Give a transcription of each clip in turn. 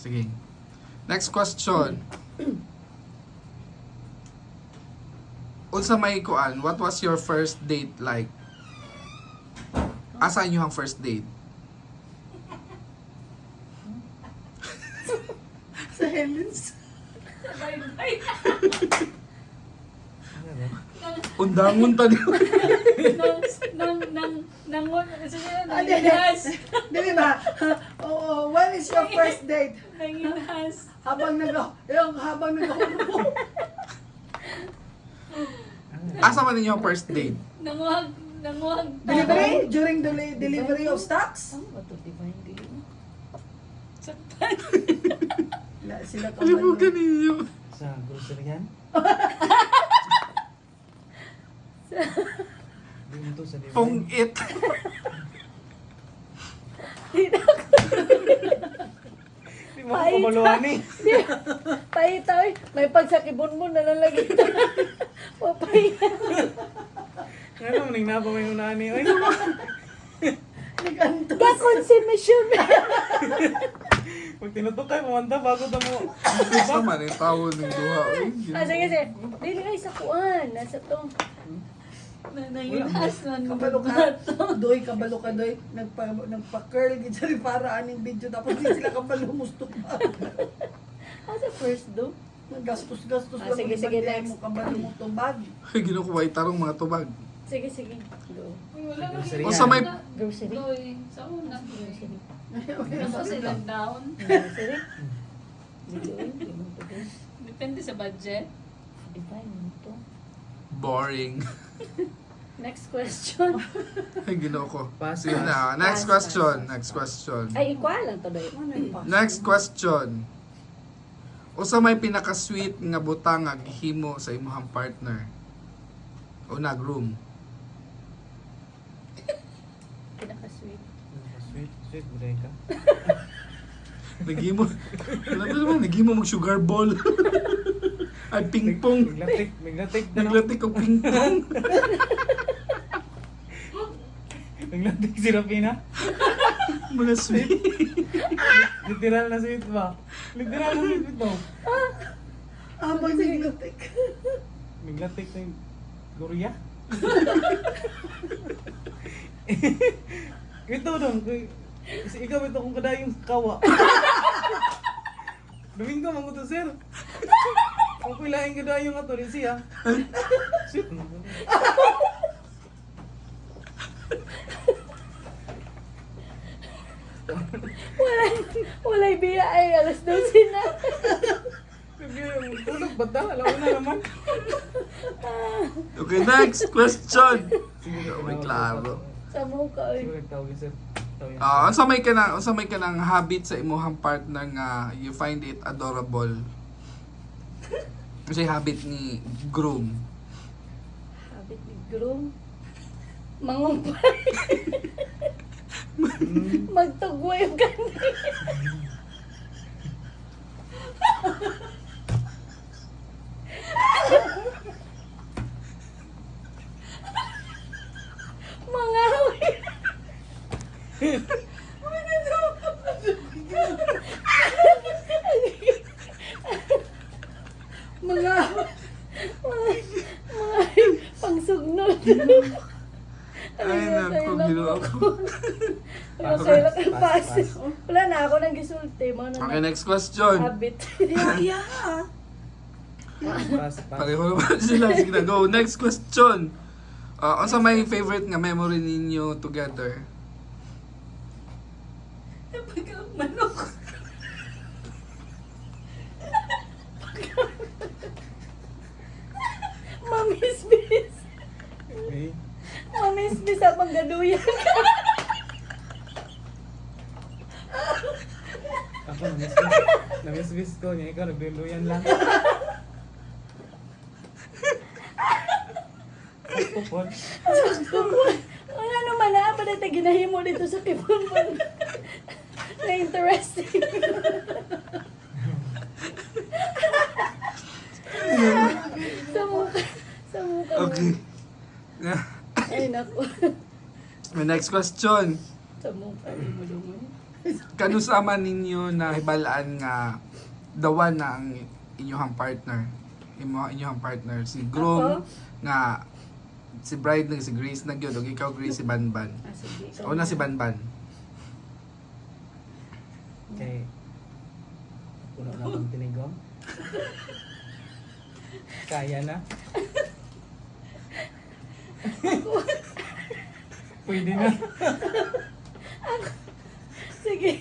Sige. Next question. Unsa may kuan, what was your first date like? Asa inyo ang first date? Sa Helen's. Bye-bye. Undangon ta niyo. Nanginas. Di ba? Oo, when is your first date? Nanginas. Habang Asa man ninyo ang first date? Nanguhag delivery? During the delivery of stocks? Ano ba ito? Divine deal? Wala sila Alam mo kabalo. kaniyo. Sa grocery yan? Di mo to sa libre. Pong-it. Di mo ako kabaluan eh. Pahitay, may pagsakibon mo na lalagay ito. Papaya. Ano mo, nang napa may unaan eh. Ay, Nag-antos. Kakonsumisyon. pag tinutok kayo, pumanta bago na mo. Asa man ang tawon ng duha. Sige, sige. Dili ay sa kuan. Nasa to. Nanginas. Kabalo ka. Doy, kabalo ka, doy. Nagpa-curl, gitsari para aning video. Tapos di sila kabalo, mustok pa. Asa first do? Gastos-gastos lang. Sige, sige, ibang next. mo kabalo mo tubag. Ginukuha tarong mga tubag. Sige, sige. Go. Wala nang Grocery O sa may Grocery. Doy. Sa una. Grocery. Ano sila down? Grocery. Dili oy. Di mo to guys. Depende sa budget. Divine mo to. boring. Next question. Ay, ginoo ko. Pass, Sige pass. na. Next Pass, question. pass, Next pass. question. Ay, ikuha lang to doy. Ano yung pass? Next question. Usa may pinaka-sweet nga butang nga gihimo sa imong partner? Una, groom. Pinaka-sweet. Sweet, sweet, buday ka. Naghimo. Alam mo naman, naghimo mag sugar ball. Ay, ping-pong. Miglatik na no? Naglatik ko ping-pong. Miglatik si Rapina. Mga sweet. Literal na sweet ba? Literal na sweet ba? Abang naglutik. Miglatik na yung Gloria. Ito dong, ikaw ito kung kada yung kawa. Domingo mo to sir. Kung pilain kada yung ato rin siya. Sweet. Walay biya ay alas 12 na. Tulog ba ta? Alam mo na naman. Okay, next question. Sige, May klaro. Sa mo ka oy. Sige, nagtawag sir. Tawag Unsa may ka ng habit sa imong partner nga you find it adorable? Kasi habit ni groom. Habit ni groom. Mangumpay. Magtugwa yung kanina. Mga hawin. Mga mga pangsugnod. Ay, naku, ginoo ko. Pero sa'yo lang ang Pass, pass. Wala na ako nang gisulti. Mga na Okay, next question. habit. yaya. Pass, pass. Pareho naman sila. Sige na, go. Next question. Unsa may favorite nga memory ninyo together? Manok. Mamisbis. Okay. Mamisbis ang manggaduyan. Ako namisbis ko niya. Ikaw nagluluyan lang. Sakto po. Wala naman na. Ba't ito ginahimo dito sa Kibunban? Na interesting. Sa mukha. Sa mukha. Okay. Ay, naku. Next question. Sa mukha. Ay, malungan. kanusama ninyo na hibalaan nga the one na ang inyong partner. Inyong partner si groom nga si bride na si Grace na gyud ug ikaw Grace si Banban. Ah, sige. O na si Banban. Kay puno na akong tinigom. Kaya na. Pwede na. Sige.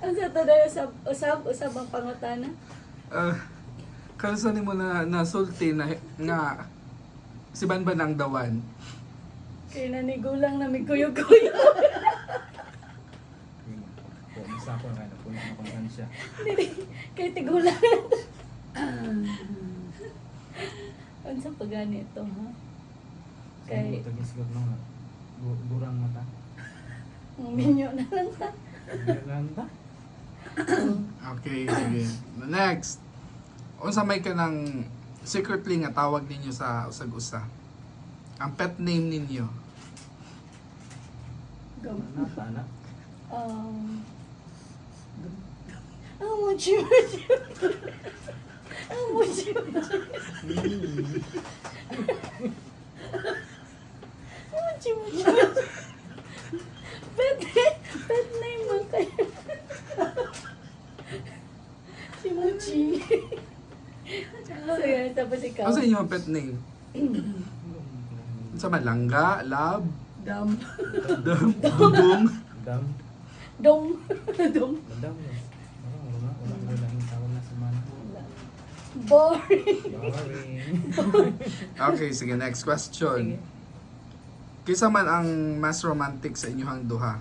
Ang sa to dayo usab ang pangutana. Kansa nimo na nasulti na nga si Banban ang dawan. Kay nanigulang na may kuyog-kuyog. Kung isa ko na puno na akong siya. Dili, kay tigulang. Unsa pa gani ito, ha? Kay Kay tagisgot no. Durang mata. ang minyo na lang ta. Ganda. Okay, sige. Next. Unsa may ka ng secretly nga tawag ninyo sa usag-usa? Ang pet name ninyo. Nata na. Ang muchi. Ang muchi. Muchi. Pet name mo kayo. Si Muchi. So yan, tapos ikaw. Ano sa inyo ang pet name? Sa Malangga, Lab, Dam. Dudong. Dam. Dong. Dong. Dam. Wala lang tawag na sa mana. Boring. Boring. Okay, sige, next question. Sige. Kisa man ang mas romantic sa inyong duha?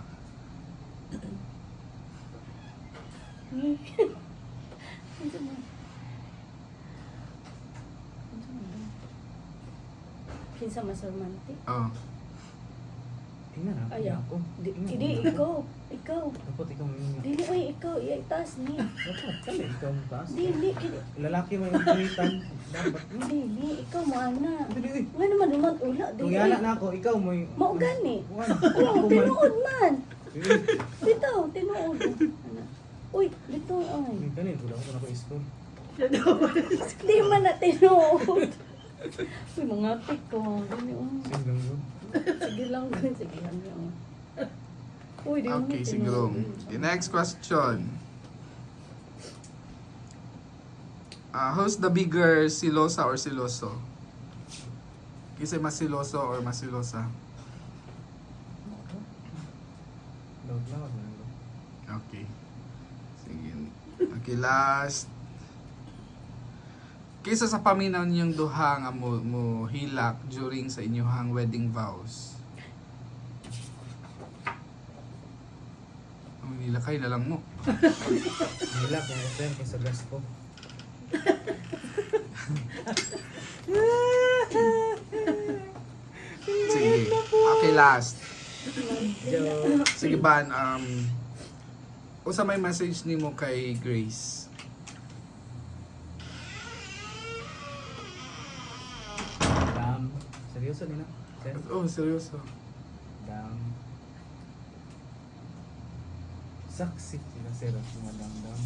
Kinsa mas romantic? Oh. Tingnan na. Ayaw. Ako. Hindi, ikaw. Ikaw. Dapat ikaw mo yun. Dili, oy, ikaw. Itaas ni. Dapat kami ikaw mo taas. Dili, Lalaki mo yung kulitan. Dapat. dili. Ikaw mo, ana. Dili. Nga naman, naman, ula. Kung Dili. yana na ako, ikaw mo yung... Mao gani. Wan. Oo, Ako man. tinuod man. Dili. Bitaw, tinuod. Ana. Uy, dito, ay. Ganito lang ako na school. Di man na tinuod. Uy, mga pik ko. Dili, oh. Singgang yun. Sige lang, sige lang. Uy, di mo Okay, tinuod. siguro. The next question. Who's the bigger, silosa or siloso? Kisa mas siloso or mas silosa? Lawag na. Okay. Sige. Okay, last. Kisa sa paminaw ninyong duha nga mo hilak during sa inyong wedding vows. Ang nilakay na lang mo. Hilak yung FM kaysa gas ko. Sige. Okay, last. Joke. Sige, Ban. Usa may message nimo kay Grace. Dam. Seryoso nina? Sir? Oh, seryoso. Dam. Saksi sila sir at si Madam Dam.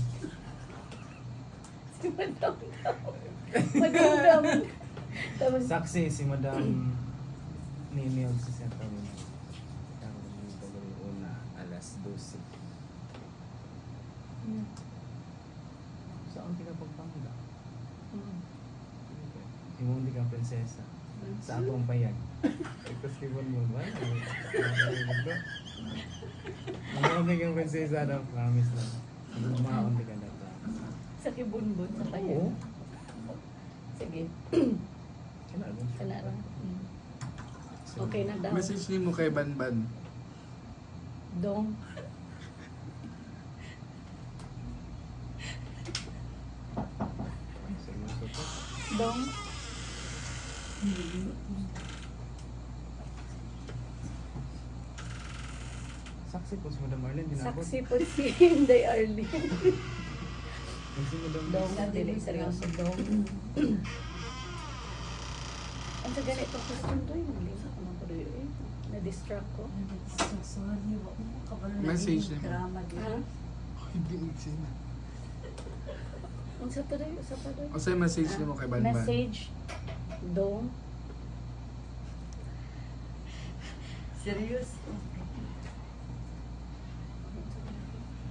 Si Madam daw. Madam. Tapos, Saksi si Madam Ninil si Sir Tawin. Karoon yung February 1, alas 12. Saan ka pagpangga? Hindi ka prinsesa. Sa akong payag. Ito si Bon Bon. Hindi ka prinsesa na promise lang. Lumaon di ka na promise. sa kibunbun sa bayan. Oo. Sige. Kailan? Kanara. Okay na daw. Message nimo kay Banban. Dong. Seryoso po. Dong. Saksi po si Madam Marlene. Dinabot. Saksi po si Inday Arlene. Si Madam Dong. Dili, seryoso. Dong. Ang sa ganito question to yung lima ko ng patuloy eh. Na-distract ko. Sorry, wag mo kabalo na Message yung niyo. drama din. Ha? Hindi mag-sina. Unsa pa dayo, sa pa dayo. O sa'yo message niyo mo kay Banban. Message dong. Serious?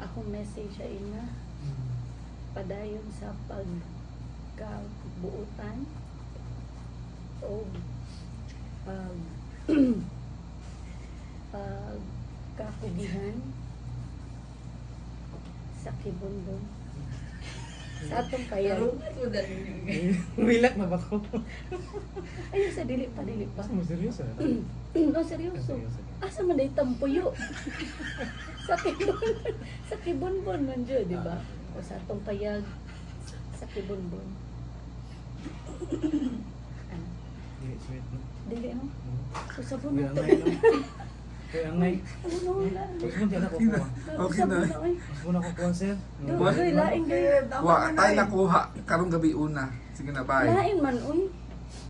Akong message sa ina padayon sa pagkabuutan o pag pagkakugihan sa kibundong sa atong kayang. Wilak na ba ko? Ayun sa dili pa. Basta mo seryoso na. No, seryoso. Asa man day tampuyo? sa kibunbon man jud, di ba? O sa atong payag sa kibunbon. Ano? Dili, sweet no. Dili no? So sa Kuya bunot. Angay no. Kuya Angay. Ano no wala. Mas mo dyan ako kuha. Okay na. Mas mo na ako kuha, sir. Doy laing gayud. Wa, tayo nakuha. Karong gabi una. Sige na, bye. Lain man uy.